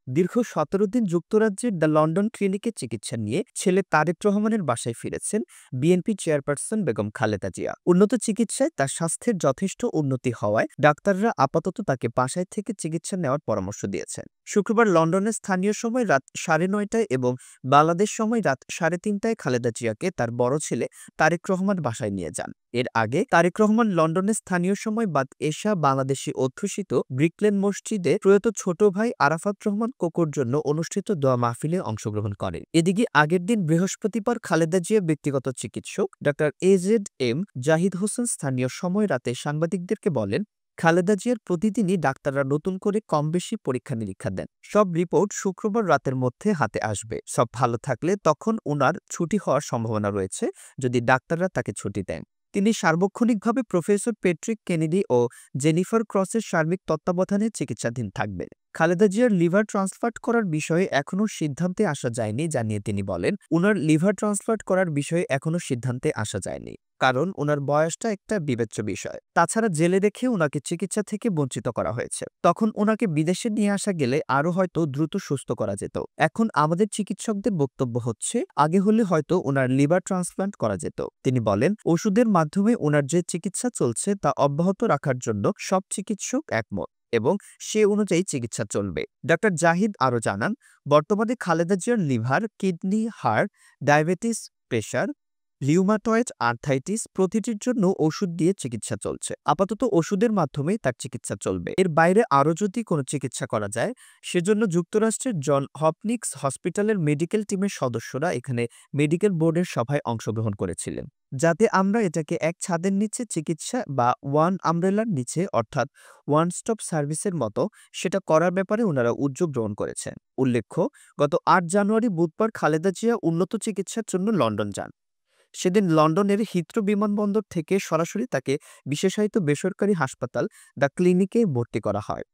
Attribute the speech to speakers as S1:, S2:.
S1: দীর্ঘ ১৭ দিন যুক্তরাজ্যের দ্য লন্ডন ক্লিনিকে চিকিৎসা নিয়ে ছেলে তারেক রহমানের বাসায় ফিরেছেন বিএনপি চেয়ারপারসন বেগম খালেদা জিয়া। উন্নত চিকিৎসায় তার স্বাস্থ্যের যথেষ্ট উন্নতি হওয়ায় ডাক্তাররা আপাতত তাকে বাসায় থেকে চিকিৎসা নেওয়ার পরামর্শ দিয়েছেন। শুক্রবার লন্ডনের স্থানীয় সময় রাত ৯:৩০টায় এবং বাংলাদেশ সময় রাত ৩:৩০টায় খালেদা জিয়াকে তার বড় ছেলে তারেক রহমান বাসায় নিয়ে যান। এর আগে তারেক রহমান লন্ডনের স্থানীয় সময় বাদ এশা বাংলাদেশি অধ্যুষিত ব্রিকলেন মসজিদে প্রয়াত ছোট ভাই আরাফাত রহমান কোকোর জন্য অনুষ্ঠিত দোয়া মাহফিলে অংশগ্রহণ করেন। এদিকে আগের দিন বৃহস্পতিবার খালেদা জিয়া ব্যক্তিগত চিকিৎসক ডাক্তার AZM জাহিদ হোসেন স্থানীয় সময় রাতে সাংবাদিকদেরকে বলেন, খালেদা জিয়ার প্রতিদিনই ডাক্তাররা নতুন করে কম বেশি পরীক্ষা নিরীক্ষা দেন। সব রিপোর্ট শুক্রবার রাতের মধ্যে হাতে আসবে। সব ভালো থাকলে তখন ওনার ছুটি হওয়ার সম্ভাবনা রয়েছে যদি ডাক্তাররা তাকে ছুটি দেন। তিনি সার্বক্ষণিকভাবে প্রফেসর প্যাট্রিক কেনেডি ও জেনিফার ক্রসের সার্বিক তত্ত্বাবধানে চিকিৎসাধীন থাকবেন। খালেদা জিয়ার লিভার ট্রান্সপ্লান্ট করার বিষয়ে এখনও সিদ্ধান্তে আসা যায়নি জানিয়ে তিনি বলেন, উনার লিভার ট্রান্সপ্লান্ট করার বিষয়ে এখনও সিদ্ধান্তে আসা যায়নি, কারণ উনার বয়সটা একটা বিবেচ্য বিষয়। তাছাড়া জেলে রেখে উনাকে চিকিৎসা থেকে বঞ্চিত করা হয়েছে। তখন উনাকে বিদেশে নিয়ে আসা গেলে আরও হয়তো দ্রুত সুস্থ করা যেত। এখন আমাদের চিকিৎসকদের বক্তব্য হচ্ছে আগে হলে হয়তো উনার লিভার ট্রান্সপ্লান্ট করা যেত। তিনি বলেন, ওষুধের মাধ্যমে উনার যে চিকিৎসা চলছে তা অব্যাহত রাখার জন্য সব চিকিৎসক একমত এবং সে অনুযায়ী চিকিৎসা চলবে। ডাক্তার জাহিদ আরও জানান, বর্তমানে খালেদা জিয়ার liver, kidney, heart, diabetes, pressure, rheumatoid arthritis প্রতিটির জন্য ওষুধ দিয়ে চিকিৎসা চলছে। আপাতত ওষুধের মাধ্যমেই তার চিকিৎসা চলবে। এর বাইরে আরও যদি কোনো চিকিৎসা করা যায়, সেজন্য যুক্তরাষ্ট্রের জন হপকিন্স হসপিটালের মেডিকেল টিমের সদস্যরা এখানে মেডিকেল বোর্ডের সভায় অংশগ্রহণ করেছিলেন, যাতে আমরা এটাকে এক ছাদের নিচে চিকিৎসা বা ওয়ান আমব্রেলার নিচে অর্থাৎ ওয়ান স্টপ সার্ভিসের মতো সেটা করার ব্যাপারে ওনারা উদ্যোগ গ্রহণ করেছেন। উল্লেখ্য, গত ৮ জানুয়ারি বুধবার খালেদা জিয়া উন্নত চিকিৎসার জন্য লন্ডন যান। সেদিন লন্ডনের হিথ্রো বিমানবন্দর থেকে সরাসরি তাকে বিশেষায়িত বেসরকারি হাসপাতাল দ্য ক্লিনিকে ভর্তি করা হয়।